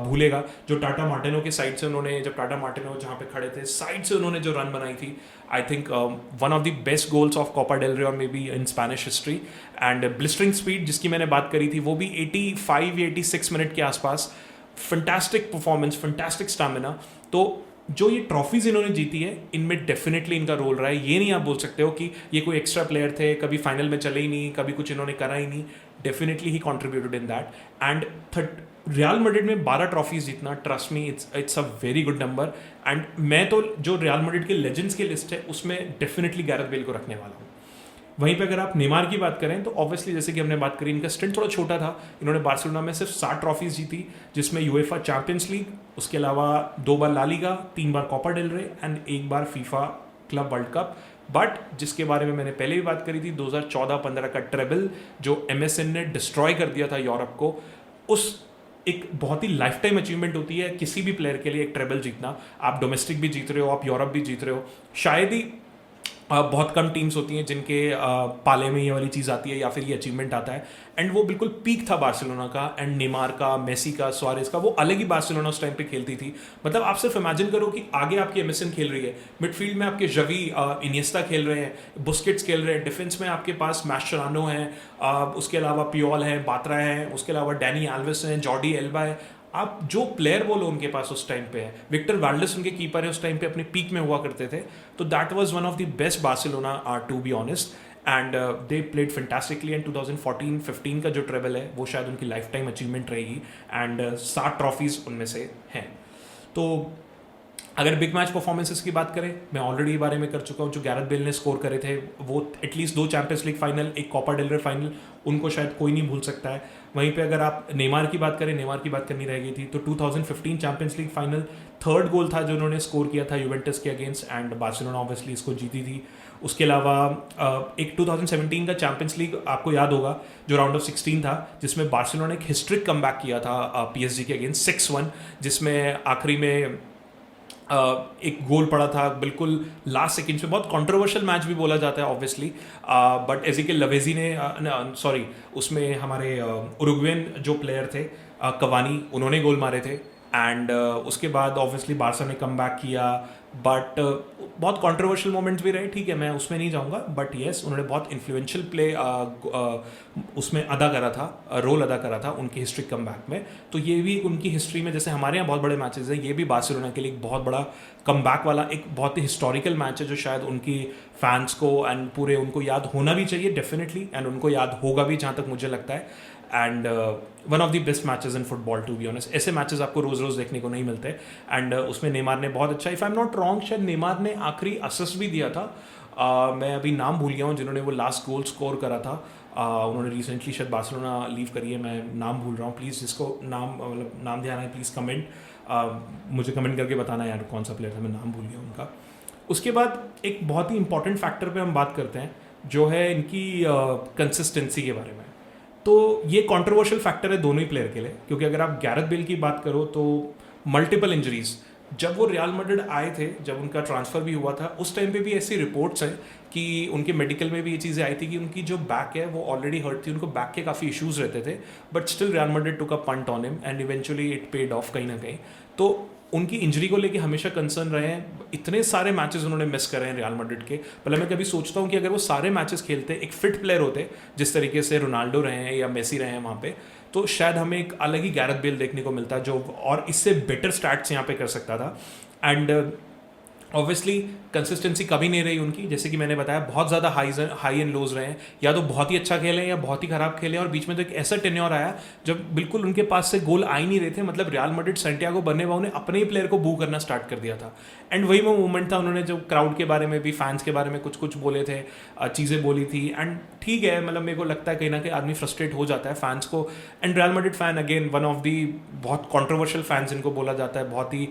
S1: भूलेगा. जो टाटा मार्टिनो के साइड से उन्होंने, जब टाटा मार्टिनो जहाँ पे खड़े थे साइड से उन्होंने जो रन बनाई थी, I think one of the best goals of Copa del Rey और maybe in Spanish history. And blistering speed जिसकी मैंने बात करी थी वो भी 85 या 86 मिनट के आसपास. Fantastic performance, fantastic stamina. तो जो ये ट्रॉफीज़ इन्होंने जीती है इनमें डेफिनेटली इनका रोल रहा है. ये नहीं आप बोल सकते हो कि ये कोई एक्स्ट्रा प्लेयर थे, कभी फाइनल में चले ही नहीं, कभी कुछ इन्होंने करा ही नहीं. Definitely he contributed in that. And real Madrid में 12 ट्रॉफीज़ जीतना, trust me, it's a very good number. And मैं तो जो रियल मैड्रिड के लेजेंड्स की लिस्ट है उसमें डेफिनेटली गैरेथ बेल को रखने वाला हूँ. वहीं पे अगर आप नेमार की बात करें तो ऑब्वियसली जैसे कि हमने बात करी, इनका स्टेंट थोड़ा छोटा था. इन्होंने बार्सिलोना में सिर्फ 7 ट्रॉफीज़ जीती, जिसमें यूएफा चैंपियंस लीग, उसके अलावा 2 बार ला लीगा, 3 बार कोपा डेल रे and 1 bar FIFA club world cup. But जिसके बारे में मैंने पहले भी बात करी थी, 2014-15 का ट्रेबल जो MSN ने डिस्ट्रॉय कर दिया था यूरोप को, उस एक बहुत ही लाइफ टाइम अचीवमेंट होती है किसी भी प्लेयर के लिए एक ट्रेबल जीतना. आप डोमेस्टिक भी जीत रहे हो, आप यूरोप भी जीत रहे हो. शायद ही बहुत कम टीम्स होती हैं जिनके पाले में ये वाली चीज़ आती है या फिर ये अचीवमेंट आता है. एंड वो बिल्कुल पीक था बार्सिलोना का, एंड नेमार का, मेसी का, सुआरेज का, वो अलग ही बार्सिलोना उस टाइम पे खेलती थी. मतलब आप सिर्फ इमेजिन करो कि आगे आपकी MSN खेल रही है, मिडफील्ड में आपके जवी इनिएस्टा खेल रहे हैं, बुस्केट्स खेल रहे हैं, डिफेंस में आपके पास मैस्चेरानो हैं, उसके अलावा पियोल हैं, बात्रा हैं, उसके अलावा डैनी एल्वेस हैं, जॉर्डी एल्बा है. आप जो प्लेयर बोलो उनके पास उस टाइम पे है. विक्टर वाल्डेस उनके कीपर है, उस टाइम पे अपने पीक में हुआ करते थे. तो that was one of the best Barcelona to be honest. And they played fantastically. And 2014-15 का जो ट्रेवल है वो शायद उनकी लाइफ टाइम अचीवमेंट रहेगी. एंड 7 ट्रॉफीज़ उनमें से हैं. तो अगर बिग मैच परफॉर्मेंसेस की बात करें, मैं ऑलरेडी बारे में कर चुका हूँ. जो गैरेथ बेल ने स्कोर करे थे वो at least 2 Champions League final, 1 Copa del Rey final, उनको शायद कोई नहीं भूल सकता है. वहीं पे अगर आप नेमार की बात करें, नेमार की बात करनी रह गई थी, तो 2015 चैंपियंस लीग फाइनल 3rd गोल था जो उन्होंने स्कोर किया था यूवेंटस के अगेंस्ट, एंड बार्सिलोना ऑब्वियसली इसको जीती थी. उसके अलावा एक 2017 का चैंपियंस लीग आपको याद होगा जो राउंड ऑफ 16 था, जिसमें बार्सिलोना ने एक हिस्ट्रिक कमबैक किया था PSG के अगेंस्ट 6-1, जिसमें आखिरी में एक गोल पड़ा था बिल्कुल लास्ट सेकेंड में. बहुत कंट्रोवर्शियल मैच भी बोला जाता है ऑब्वियसली, बट एजिकेल लवेजी ने उसमें हमारे उरुग्वेन जो प्लेयर थे कवानी, उन्होंने गोल मारे थे. एंड उसके बाद ऑब्वियसली बारसा ने कम बैक किया, बट बहुत कंट्रोवर्शियल मोमेंट्स भी रहे, ठीक है, मैं उसमें नहीं जाऊंगा, बट येस उन्होंने बहुत इन्फ्लुएंशियल प्ले उसमें अदा करा था, रोल अदा करा था उनकी हिस्ट्री कम बैक में। तो ये भी उनकी हिस्ट्री में, जैसे हमारे यहाँ बहुत बड़े मैचेस हैं, ये भी बार्सिलोना के लिए एक बहुत बड़ा कम बैक वाला एक बहुत ही हिस्टोरिकल मैच है, जो शायद उनकी फैंस को एंड पूरे उनको याद होना भी चाहिए डेफिनेटली, एंड उनको याद होगा भी जहाँ तक मुझे लगता है। And one of the best matches in football to be honest. ऐसे मैचेस आपको रोज़ रोज़ देखने को नहीं मिलते। एंड उसमें नेमार ने बहुत अच्छा, if I am not wrong, शायद नेमार ने आखिरी असिस्ट भी दिया था। मैं अभी नाम भूल गया हूँ जिन्होंने वो लास्ट गोल स्कोर करा था। उन्होंने रिसेंटली शायद बार्सिलोना लीव करी है, मैं नाम भूल रहा हूँ, प्लीज़ जिसको नाम मतलब नाम ध्यान है प्लीज़ कमेंट, मुझे कमेंट करके बताना यार कौन सा प्लेयर था, मैं नाम भूल गया उनका। उसके बाद एक बहुत ही इंपॉर्टेंट फैक्टर पे हम बात करते हैं, जो है इनकी कंसिस्टेंसी के बारे में। तो ये कंट्रोवर्शियल फैक्टर है दोनों ही प्लेयर के लिए, क्योंकि अगर आप गैरेथ बेल की बात करो तो मल्टीपल इंजरीज, जब वो रियल मैड्रिड आए थे, जब उनका ट्रांसफ़र भी हुआ था, उस टाइम पे भी ऐसी रिपोर्ट्स हैं कि उनके मेडिकल में भी ये चीज़ें आई थी कि उनकी जो बैक है वो ऑलरेडी हर्ट थी, उनको बैक के काफ़ी इश्यूज़ रहते थे, but still real Madrid took a punt on him and eventually it paid of कहीं ना कहीं। तो उनकी इंजरी को लेके हमेशा कंसर्न रहे हैं, इतने सारे मैचेस उन्होंने मिस करे हैं रियल मैड्रिड के। पहले मैं कभी सोचता हूँ कि अगर वो सारे मैचेस खेलते, एक फिट प्लेयर होते जिस तरीके से रोनाल्डो रहे हैं या मेसी रहे हैं वहाँ पे, तो शायद हमें एक अलग ही गैरेथ बेल देखने को मिलता, जो और इससे बेटर स्टैट्स यहाँ पे कर सकता था। एंड ऑब्वियसली कंसिस्टेंसी कभी नहीं रही उनकी, जैसे कि मैंने बताया बहुत ज़्यादा हाई एंड लोज रहे हैं, या तो बहुत ही अच्छा खेले या बहुत ही ख़राब खेले, और बीच में तो एक ऐसा टेन्योर आया जब बिल्कुल उनके पास से गोल आ ही नहीं रहे थे, मतलब रियल मैड्रिड सैंटियागो बर्नाब्यू ने अपने ही प्लेयर को बू करना स्टार्ट कर दिया था। एंड वही वो मोमेंट था, उन्होंने जो क्राउड के बारे में भी, फैंस के बारे में कुछ कुछ बोले थे, चीज़ें बोली थी, एंड ठीक है, मतलब मेरे को लगता है कहीं ना कहीं आदमी फ्रस्ट्रेट हो जाता है फैंस को। And real Madrid fan again one of the बहुत कॉन्ट्रोवर्शियल फैंस इनको बोला जाता है, बहुत ही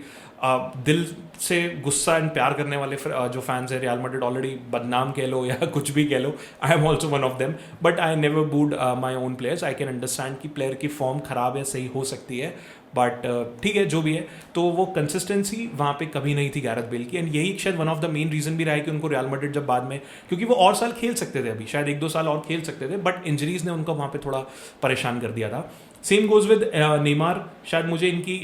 S1: दिल से गुस्सा एंड प्यार करने वाले जो फैंस है रियल मैड्रिड, ऑलरेडी बदनाम कह लो या कुछ भी कह लो, I am also one of them, but I never booed my own players. I can understand कि प्लेयर की फॉर्म खराब है, सही हो सकती है, बट ठीक है जो भी है। तो वो कंसिस्टेंसी वहाँ पे कभी नहीं थी गैरेथ बेल की, एंड यही शायद one of the main reason भी रहा है कि उनको रियल मैड्रिड जब बाद में, क्योंकि वो और साल खेल सकते थे, अभी शायद 1-2 साल और खेल सकते थे, बट इंजरीज ने उनको वहाँ पे थोड़ा परेशान कर दिया था। सेम गोज विद नेमार, शायद मुझे इनकी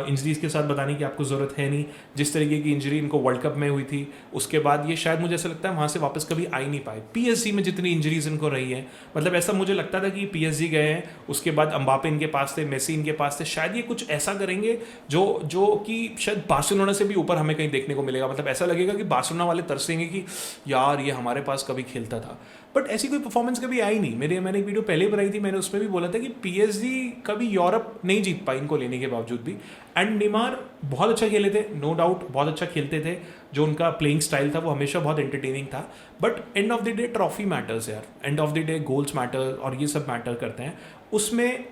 S1: इंजरीज के साथ बताने की आपको ज़रूरत है नहीं, जिस तरीके की इंजरी इनको वर्ल्ड कप में हुई थी, उसके बाद ये शायद मुझे ऐसा लगता है वहाँ से वापस कभी आ ही नहीं पाए। पीएसजी में जितनी इंजरीज इनको रही है, मतलब ऐसा मुझे लगता था कि पीएसजी गए हैं, उसके बाद अम्बापे इनके पास थे, मेसी इनके पास थे, शायद ये कुछ ऐसा करेंगे जो कि शायद बार्सिलोना से भी ऊपर हमें कहीं देखने को मिलेगा, मतलब ऐसा लगेगा कि बार्सिलोना वाले तरसेंगे कि यार ये हमारे पास कभी खेलता था, बट ऐसी कोई परफॉर्मेंस कभी आई नहीं। मैंने एक वीडियो पहले ही बनाई थी, मैंने उसमें भी बोला था कि पीएसजी कभी यूरोप नहीं जीत पाई इनको लेने के बावजूद भी। एंड नेमार बहुत अच्छा खेले थे, नो डाउट बहुत अच्छा खेलते थे, जो उनका प्लेइंग स्टाइल था वो हमेशा बहुत एंटरटेनिंग था, but end of the day trophy matters यार, end of the day goals matter, और ये सब मैटर करते हैं। उसमें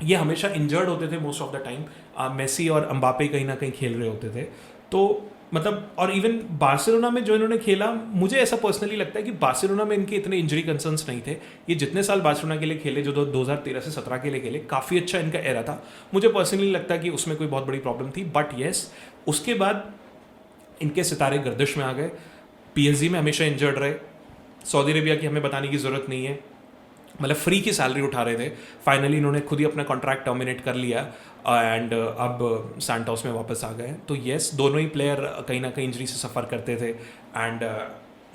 S1: ये हमेशा इंजर्ड होते थे most of the time, Messi और अम्बापे कहीं ना कहीं खेल रहे होते थे, तो मतलब और इवन बार्सिलोना में जो इन्होंने खेला, मुझे ऐसा पर्सनली लगता है कि बार्सिलोना में इनके इतने इंजरी कंसर्न्स नहीं थे। ये जितने साल बार्सिलोना के लिए खेले, जो 2013 से 17 के लिए खेले, काफ़ी अच्छा इनका एरा था, मुझे पर्सनली लगता है कि उसमें कोई बहुत बड़ी प्रॉब्लम थी। बट येस, उसके बाद इनके सितारे गर्दिश में आ गए, पीएसजी में हमेशा इंजर्ड रहे, सऊदी अरेबिया की हमें बताने की ज़रूरत नहीं है, मतलब फ्री की सैलरी उठा रहे थे, फाइनली इन्होंने खुद ही अपना कॉन्ट्रैक्ट टर्मिनेट कर लिया एंड अब सैंटोस में वापस आ गए। तो येस, दोनों ही प्लेयर कहीं ना कहीं इंजरी से सफ़र करते थे, एंड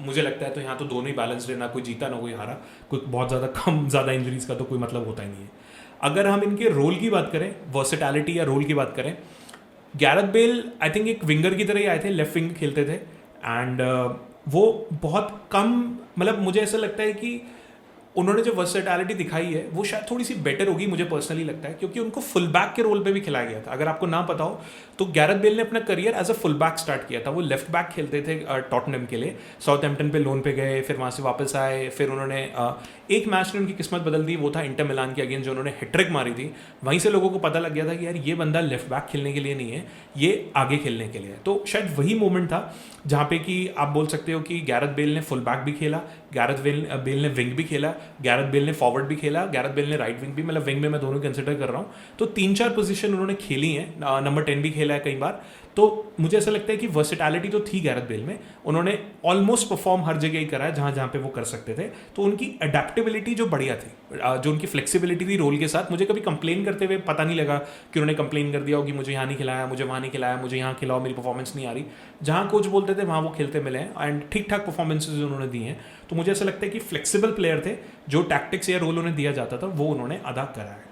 S1: मुझे लगता है तो यहाँ तो दोनों ही बैलेंस रहे, ना कोई जीता ना कोई हारा, कोई बहुत ज़्यादा कम ज़्यादा इंजरीज का तो कोई मतलब होता ही नहीं है। अगर हम इनके रोल की बात करें, वर्सेटैलिटी या रोल की बात करें, गैरेथ बेल आई थिंक एक विंगर की तरह ही आए थे, लेफ्ट विंग खेलते थे, एंड वो बहुत कम, मतलब मुझे ऐसा लगता है कि उन्होंने जो वर्सेटैलिटी दिखाई है वो शायद थोड़ी सी बेटर होगी, मुझे पर्सनली लगता है, क्योंकि उनको फुल बैक के रोल पे भी खिलाया गया था। अगर आपको ना पता हो तो गैरेथ बेल ने अपना career as a full back start किया था, वो लेफ्ट बैक खेलते थे टॉटनहम के लिए, साउथहैम्पटन पे लोन पे गए, फिर वहाँ से वापस आए, फिर उन्होंने एक मैच ने उनकी किस्मत बदल दी, वो था इंटर मिलान के अगेंस्ट जो उन्होंने हैट्रिक मारी थी, वहीं से लोगों को पता लग गया था कि यार ये बंदा लेफ्ट बैक खेलने के लिए नहीं है, ये आगे खेलने के लिए है। तो शायद वही मोमेंट था जहाँ पे कि आप बोल सकते हो कि गैरेथ बेल ने फुल बैक भी खेला, गैरेथ बेल ने विंग भी खेला, गैरेथ बेल ने फॉरवर्ड भी खेला, गैरेथ बेल ने राइट विंग भी, मतलब विंग में मैं दोनों कंसिडर कर रहा हूँ, तो 3-4 पोजीशन उन्होंने खेली हैं, नंबर 10 भी खेला है कई बार। तो मुझे ऐसा लगता है कि वर्सेटैलिटी तो थी गैरेथ बेल में, उन्होंने ऑलमोस्ट परफॉर्म हर जगह ही करा है जहाँ जहाँ पे वो कर सकते थे। तो उनकी अडेप्टेबिलिटी जो बढ़िया थी, जो उनकी फ्लेक्सिबिलिटी थी रोल के साथ, मुझे कभी कंप्लेन करते हुए पता नहीं लगा कि उन्होंने कंप्लेन कर दिया हो कि मुझे यहाँ नहीं खिलाया, मुझे वहाँ नहीं खिलाया, मुझे यहाँ खिलाओ, मेरी परफॉर्मेंस नहीं आ रही। जहाँ कोच बोलते थे वहाँ वो खेलते मिले हैं एंड ठीक ठाक परफॉर्मेंसेज उन्होंने दी हैं। तो मुझे ऐसा लगता है कि फ्लेक्सिबल प्लेयर थे, जो टैक्टिक्स या रोल उन्हें दिया जाता था वो उन्होंने अदा करा है।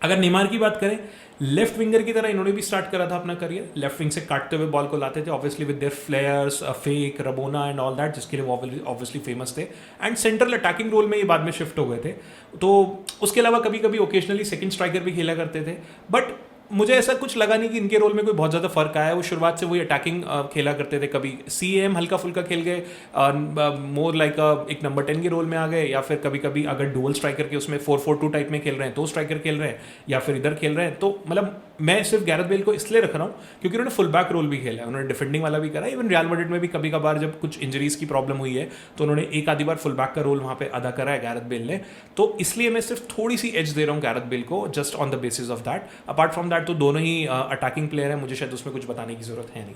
S1: अगर नेमार की बात करें, लेफ्ट विंगर की तरह इन्होंने भी स्टार्ट करा था अपना करियर, लेफ्ट विंग से काटते हुए बॉल को लाते थे, obviously with their flairs, fake, rabona and all that, जिसके लिए वो ऑब्वियसली फेमस थे। एंड सेंट्रल अटैकिंग रोल में ये बाद में शिफ्ट हो गए थे। तो उसके अलावा कभी कभी ओकेजनली सेकंड स्ट्राइकर भी खेला करते थे, बट मुझे ऐसा कुछ लगा नहीं कि इनके रोल में कोई बहुत ज़्यादा फर्क आया है। वो शुरुआत से वही अटैकिंग खेला करते थे, कभी CM हल्का फुल्का खेल गए, मोर लाइक एक नंबर 10 के रोल में आ गए, या फिर कभी कभी अगर डुअल स्ट्राइकर के उसमें 4-4-2 टाइप में खेल रहे हैं तो स्ट्राइकर खेल रहे हैं, या फिर इधर खेल रहे हैं। तो मतलब मैं सिर्फ गैरेथ बेल को इसलिए रख रहा हूँ क्योंकि उन्होंने फुल बैक रोल भी खेला है, उन्होंने डिफेंडिंग वाला भी करा। इवन रियल मैड्रिड में भी कभी कभार जब कुछ इंजरीज की प्रॉब्लम हुई है तो उन्होंने एक आधी बार फुल बैक का रोल वहाँ पे अदा करा है गैरेथ बेल ने। तो इसलिए मैं सिर्फ थोड़ी सी एज दे रहा हूँ गैरेथ बेल को, just on the basis of that. Apart from that तो दोनों ही अटैकिंग प्लेयर है, मुझे शायद उसमें कुछ बताने की जरूरत है नहीं।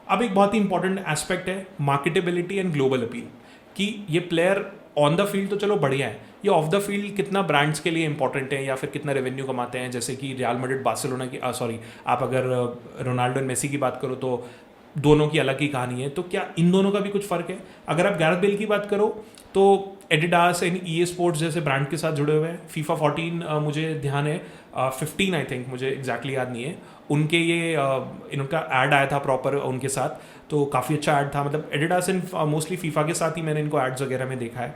S1: अब एक बहुत ही इंपॉर्टेंट एस्पेक्ट है मार्केटेबिलिटी एंड ग्लोबल अपील, कि ये प्लेयर ऑन द फील्ड तो चलो बढ़िया है, ये ऑफ द फील्ड कितना ब्रांड्स के लिए इंपॉर्टेंट है या फिर कितना रेवेन्यू कमाते हैं। जैसे कि रियल मैड्रिड बार्सिलोना की आप अगर रोनाल्डो एंड मेसी की बात करो तो दोनों की अलग ही कहानी है। तो क्या इन दोनों का भी कुछ फ़र्क है? अगर आप गैरेथ बेल की बात करो तो एडिडास एंड EA स्पोर्ट्स जैसे ब्रांड के साथ जुड़े हुए हैं। FIFA 14 मुझे ध्यान है, 15 आई थिंक, मुझे एग्जैक्टली याद नहीं है, उनके ये इनका ऐड आया था प्रॉपर उनके साथ, तो काफ़ी अच्छा ऐड था। मतलब एडिडास एंड मोस्टली FIFA के साथ ही मैंने इनको एड्स वगैरह में देखा है।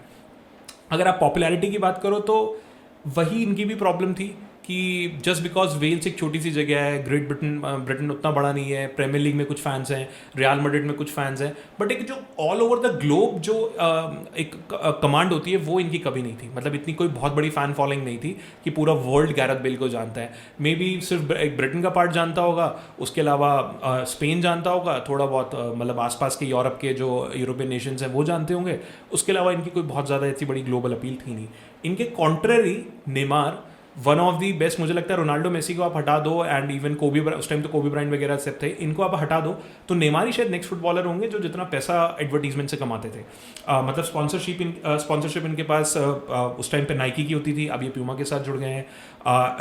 S1: अगर आप पॉपुलैरिटी की बात करो तो वही इनकी भी प्रॉब्लम थी कि जस्ट बिकॉज वेल्स एक छोटी सी जगह है, ग्रेट ब्रिटेन उतना बड़ा नहीं है, प्रीमियर लीग में कुछ फैंस हैं, रियल मैड्रिड में कुछ फैंस हैं, बट एक जो ऑल ओवर द ग्लोब जो एक कमांड होती है वो इनकी कभी नहीं थी। मतलब इतनी कोई बहुत बड़ी फ़ैन फॉलोइंग नहीं थी कि पूरा वर्ल्ड गैरेथ बेल को जानता है। मे बी सिर्फ एक ब्रिटेन का पार्ट जानता होगा, उसके अलावा स्पेन जानता होगा, थोड़ा बहुत मतलब आसपास के यूरोप के जो यूरोपियन नेशंस हैं वो जानते होंगे। उसके अलावा इनकी कोई बहुत ज़्यादा ऐसी बड़ी ग्लोबल अपील थी नहीं। इनके contrary Neymar one of the best, मुझे लगता है रोनाल्डो मेसी को आप हटा दो एंड इवन कोबी, उस टाइम तो कोबी ब्रायंट वगैरह सब थे, इनको आप हटा दो तो नेमार ही शायद नेक्स्ट फुटबॉलर होंगे जो जितना पैसा एडवर्टीजमेंट से कमाते थे। मतलब स्पॉन्सरशिप इनके पास उस टाइम पे नाइकी की होती थी, अब ये प्यूमा के साथ जुड़ गए हैं।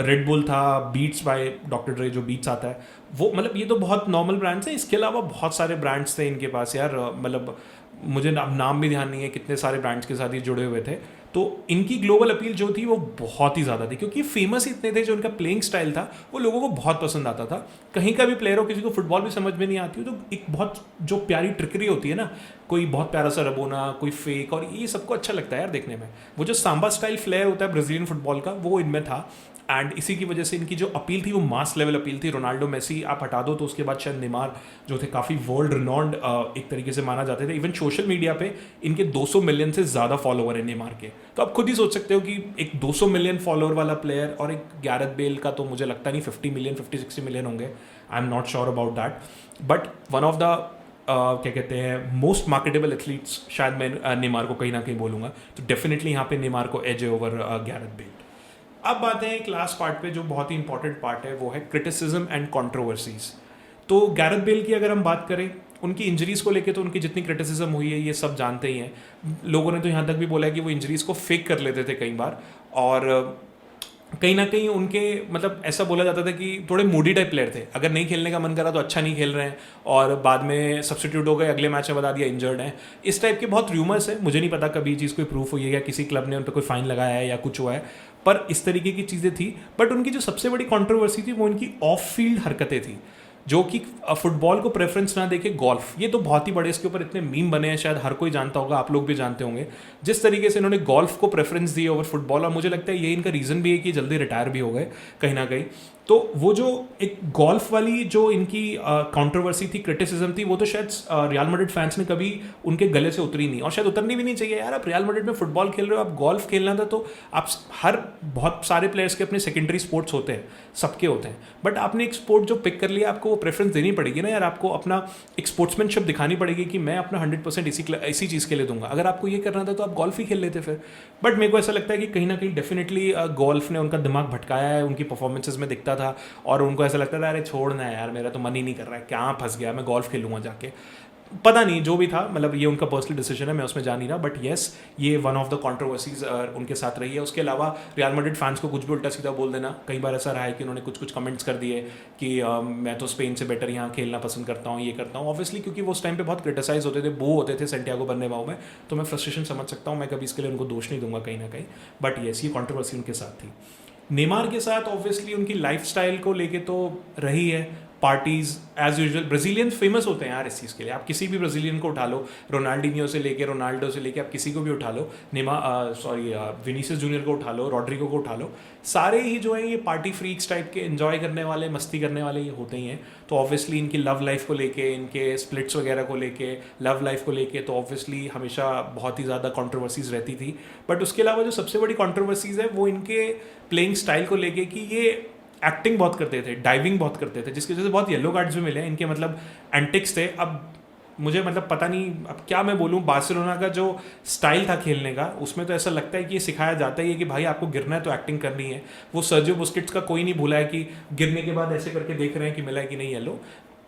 S1: रेड बुल था, बीट्स बाय डॉक्टर ड्रे जो बीट्स आता है वो, मतलब ये तो बहुत नॉर्मल ब्रांड्स हैं। इसके अलावा बहुत सारे ब्रांड्स थे इनके पास यार, मतलब मुझे नाम भी ध्यान नहीं है कितने सारे ब्रांड्स के साथ ये जुड़े हुए थे। तो इनकी ग्लोबल अपील जो थी वो बहुत ही ज़्यादा थी क्योंकि फेमस इतने थे, जो इनका प्लेइंग स्टाइल था वो लोगों को बहुत पसंद आता था। कहीं का भी प्लेयर हो, किसी को फुटबॉल भी समझ में नहीं आती हो तो एक बहुत जो प्यारी ट्रिकरी होती है ना, कोई बहुत प्यारा सा रबोना, कोई फेक, और ये सबको अच्छा लगता है यार देखने में। वो जो सांबा स्टाइल फ्लेयर होता है ब्राज़ीलियन फुटबॉल का वो इनमें था एंड इसी की वजह से इनकी जो अपील थी वो मास लेवल अपील थी। रोनाल्डो मेसी आप हटा दो तो उसके बाद शायद नेमार जो थे काफ़ी वर्ल्ड रिनॉन्ड एक तरीके से माना जाते थे। इवन सोशल मीडिया पे इनके 200 मिलियन से ज़्यादा फॉलोवर हैं नेमार के। तो आप खुद ही सोच सकते हो कि एक 200 मिलियन फॉलोअर वाला प्लेयर और एक गैरेथ बेल का तो मुझे लगता नहीं 50-60 मिलियन होंगे, आई am not sure about that, but one of the क्या कहते हैं मोस्ट मार्केटेबल एथलीट्स शायद मैं नेमार को कहीं ना कहीं बोलूँगा। तो डेफिनेटली यहाँ पे नेमार को एज है ओवर गैरेथ बेल। अब बात है एक लास्ट पार्ट पे जो बहुत ही इंपॉर्टेंट पार्ट है, वो है क्रिटिसिज्म एंड कंट्रोवर्सीज। तो गैरेथ बेल की अगर हम बात करें, उनकी इंजरीज़ को लेके तो उनकी जितनी क्रिटिसिज्म हुई है ये सब जानते ही हैं। लोगों ने तो यहाँ तक भी बोला है कि वो इंजरीज़ को फेक कर लेते थे कई बार, और कहीं ना कहीं उनके मतलब ऐसा बोला जाता था कि थोड़े मूडी टाइप प्लेयर थे। अगर नहीं खेलने का मन करा तो अच्छा नहीं खेल रहे हैं, और बाद में सब्स्टिट्यूट हो गए, अगले मैच में बता दिया इंजर्ड है। इस टाइप के बहुत र्यूमर्स है, मुझे नहीं पता कभी चीज़ कोई प्रूफ हुई है या किसी क्लब ने उन पर कोई फाइन लगाया है या कुछ हुआ है, पर इस तरीके की चीज़ें थी। बट उनकी जो सबसे बड़ी कंट्रोवर्सी थी वो उनकी ऑफ फील्ड हरकतें थी, जो कि फुटबॉल को प्रेफरेंस ना देके गोल्फ, ये तो बहुत ही बड़े, इसके ऊपर इतने मीम बने हैं, शायद हर कोई जानता होगा, आप लोग भी जानते होंगे, जिस तरीके से इन्होंने गोल्फ को प्रेफरेंस दी ओवर फुटबॉल। और मुझे लगता है ये इनका रीज़न भी है कि जल्दी रिटायर भी हो गए कहीं ना कहीं। तो वो जो एक गोल्फ वाली जो इनकी कंट्रोवर्सी थी, क्रिटिसिज्म थी, वो तो शायद रियल मैड्रिड फैंस ने कभी उनके गले से उतरी नहीं, और शायद उतरनी भी नहीं चाहिए यार। आप रियल मैड्रिड में फुटबॉल खेल रहे हो, आप गोल्फ खेलना था तो आप हर बहुत सारे प्लेयर्स के अपने सेकेंडरी स्पोर्ट्स होते हैं, सबके होते हैं, बट आपने एक स्पोर्ट जो पिक कर लिया, आपको वो प्रेफरेंस देनी पड़ेगी ना यार। आपको अपना एक स्पोर्ट्समैनशिप दिखानी पड़ेगी कि मैं अपना 100% इसी चीज़ के लिए दूंगा। अगर आपको ये करना था तो आप गोल्फ ही खेल लेते फिर। बट मेरे को ऐसा लगता है कि कहीं ना कहीं डेफिनेटली गोल्फ ने उनका दिमाग भटकाया है। उनकी परफॉर्मेंसेज में दिखता था और उनको ऐसा लगता था अरे छोड़ना है यार, मेरा तो मन ही नहीं कर रहा है, क्या फंस गया, मैं गोल्फ खेलूँगा जाके। पता नहीं जो भी था, मतलब ये उनका पर्सनल डिसीजन है, मैं उसमें जा नहीं रहा, बट येस ये वन ऑफ द कंट्रोवर्सीज उनके साथ रही है। उसके अलावा रियल मैड्रिड फैंस को कुछ भी उल्टा सीधा बोल देना, कई बार ऐसा रहा है कि उन्होंने कुछ कमेंट्स कर दिए कि मैं तो स्पेन से बेटर यहाँ खेलना पसंद करता हूँ, ये करता हूँ। ऑब्वियसली क्योंकि वो उस टाइम पे बहुत क्रिटिसाइज होते थे, बो होते थे सेंटियागो बर्नाब्यू में, तो मैं फ्रस्ट्रेशन समझ सकता हूँ, मैं कभी इसके लिए उनको दोष नहीं दूंगा कहीं ना कहीं, बट येस ये कंट्रोवर्सी उनके साथ थी। नेमार के साथ ऑब्वियसली उनकी लाइफस्टाइल को लेके तो रही है, पार्टीज एज यूजुअल। ब्राज़ीलियंस फेमस होते हैं यार इस चीज़ के लिए, आप किसी भी ब्राज़ीलियन को उठा लो, रोनाल्डिनियो से लेके रोनाल्डो से लेके आप किसी को भी उठा लो, विनीसियस जूनियर को उठा लो, रॉड्रिगो को उठा लो, सारे ही जो है ये पार्टी फ्रीक्स टाइप के, एंजॉय करने वाले, मस्ती करने वाले ये होते ही हैं। तो ऑब्वियसली इनकी लव लाइफ को लेके, इनके स्प्लिट्स वगैरह को लेके, लव लाइफ को लेके तो ऑब्वियसली हमेशा बहुत ही ज़्यादा कंट्रोवर्सीज रहती थी। बट उसके अलावा जो सबसे बड़ी कंट्रोवर्सीज है वो इनके प्लेइंग स्टाइल को लेके कि ये एक्टिंग बहुत करते थे, डाइविंग बहुत करते थे, जिसकी वजह से बहुत येलो कार्ड्स भी मिले हैं इनके, मतलब एंटिक्स थे। अब मुझे मतलब पता नहीं अब क्या मैं बोलूँ, बार्सिलोना का जो स्टाइल था खेलने का उसमें तो ऐसा लगता है कि ये सिखाया जाता ही है कि भाई आपको गिरना है तो एक्टिंग करनी है। वो सर्जियो बुस्केट्स का कोई नहीं भूला है कि गिरने के बाद ऐसे करके देख रहे हैं कि मिला है कि नहीं येलो,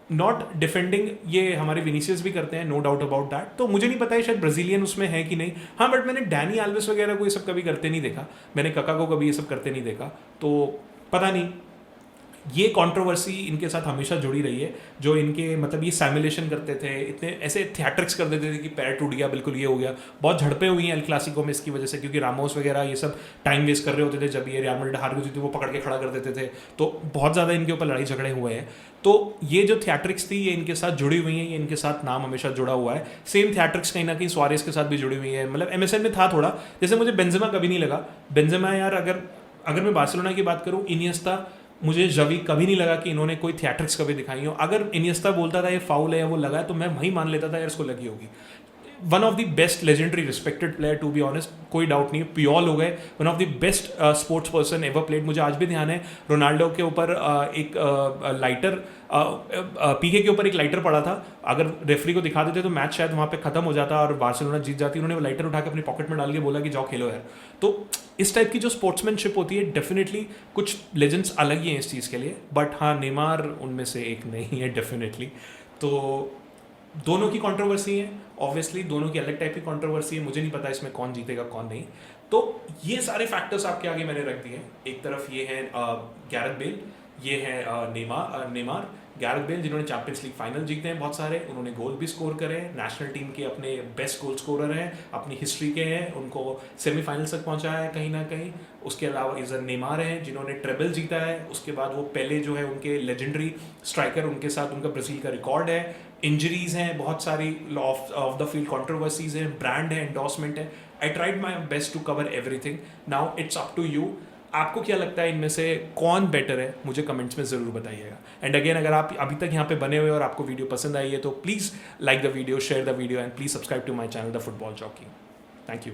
S1: नॉट डिफेंडिंग, ये हमारे विनीसियस भी करते हैं, नो डाउट अबाउट दैट। तो मुझे नहीं पता है शायद ब्राज़ीलियन उसमें है कि नहीं, हाँ बट मैंने डैनी आल्वेस वगैरह को ये सब कभी करते नहीं देखा, मैंने कका को कभी ये सब करते नहीं देखा, तो पता नहीं। ये कंट्रोवर्सी इनके साथ हमेशा जुड़ी रही है, जो इनके मतलब ये सैमुलेशन करते थे, इतने ऐसे थिएट्रिक्स कर देते थे कि पैर टूट गया, बिल्कुल ये हो गया। बहुत झड़पें हुई हैं एल क्लासिको में इसकी वजह से, क्योंकि रामोस वगैरह ये सब टाइम वेस्ट कर रहे होते थे, जब ये रियल मैड्रिड हार गई थी वो पकड़ के खड़ा कर देते थे, तो बहुत ज़्यादा इनके ऊपर लड़ाई झगड़े हुए हैं। तो ये जो थिएट्रिक्स थी ये इनके साथ जुड़ी हुई हैं, ये इनके साथ नाम हमेशा जुड़ा हुआ है। सेम थिएट्रिक्स कहीं ना कहीं सुआरेस के साथ भी जुड़ी हुई है, मतलब एमएसएन में था थोड़ा, जैसे मुझे बेंजेमा कभी नहीं लगा, बेंजेमा यार अगर मैं बार्सिलोना की बात करूँ, इनिएस्टा, मुझे जवी कभी नहीं लगा कि इन्होंने कोई थिएट्रिक्स कभी दिखाई हो। अगर इनिएस्टा बोलता था ये फाउल है या वो लगा है तो मैं वही मान लेता था यार इसको लगी होगी। One of the best legendary respected player to be honest, कोई डाउट नहीं है, पियोल हो गए, one of the best sports person ever played. मुझे आज भी ध्यान है रोनाल्डो के ऊपर एक लाइटर, पीके के ऊपर एक लाइटर पड़ा था, अगर रेफरी को दिखा देते तो मैच शायद वहाँ पे खत्म हो जाता और बार्सिलोना जीत जाती। उन्होंने वो लाइटर उठा के अपनी पॉकेट में डाल के बोला कि जाओ खेलो यार। तो इस टाइप की जो स्पोर्ट्समैनशिप होती है, डेफिनेटली कुछ लेजेंड्स अलग ही हैं इस चीज़ के लिए, बट हाँ नेमार उनमें से एक नहीं है डेफिनेटली। तो दोनों की कंट्रोवर्सी है, ऑब्वियसली दोनों की अलग टाइप की कंट्रोवर्सी है, मुझे नहीं पता इसमें कौन जीतेगा कौन नहीं। तो ये सारे फैक्टर्स आपके आगे मैंने रख दिए। एक तरफ ये है गैरेथ बेल, ये है नेमार, गैरेथ बेल जिन्होंने चैंपियंस लीग फाइनल जीते हैं बहुत सारे, उन्होंने गोल भी स्कोर करे हैं, नेशनल टीम के अपने बेस्ट गोल स्कोरर हैं, अपनी हिस्ट्री के हैं, उनको सेमीफाइनल्स तक पहुंचाया है कहीं ना कहीं। उसके अलावा इज़र नेमार हैं जिन्होंने ट्रेबल जीता है, उसके बाद वो पहले जो है उनके लेजेंडरी स्ट्राइकर, उनके साथ उनका ब्राज़ील का रिकॉर्ड है। इंजरीज हैं बहुत सारी, ऑफ द फील्ड कंट्रोवर्सीज हैं, ब्रांड है, एंडोर्समेंट है। I tried my best to cover everything. Now it's up to you, आपको क्या लगता है इनमें से कौन बेटर है, मुझे कमेंट्स में ज़रूर बताइएगा। एंड अगेन अगर आप अभी तक यहाँ पे बने हुए और आपको वीडियो पसंद आई है तो please like the video, share the video and please subscribe to my channel the football jockey. Thank you.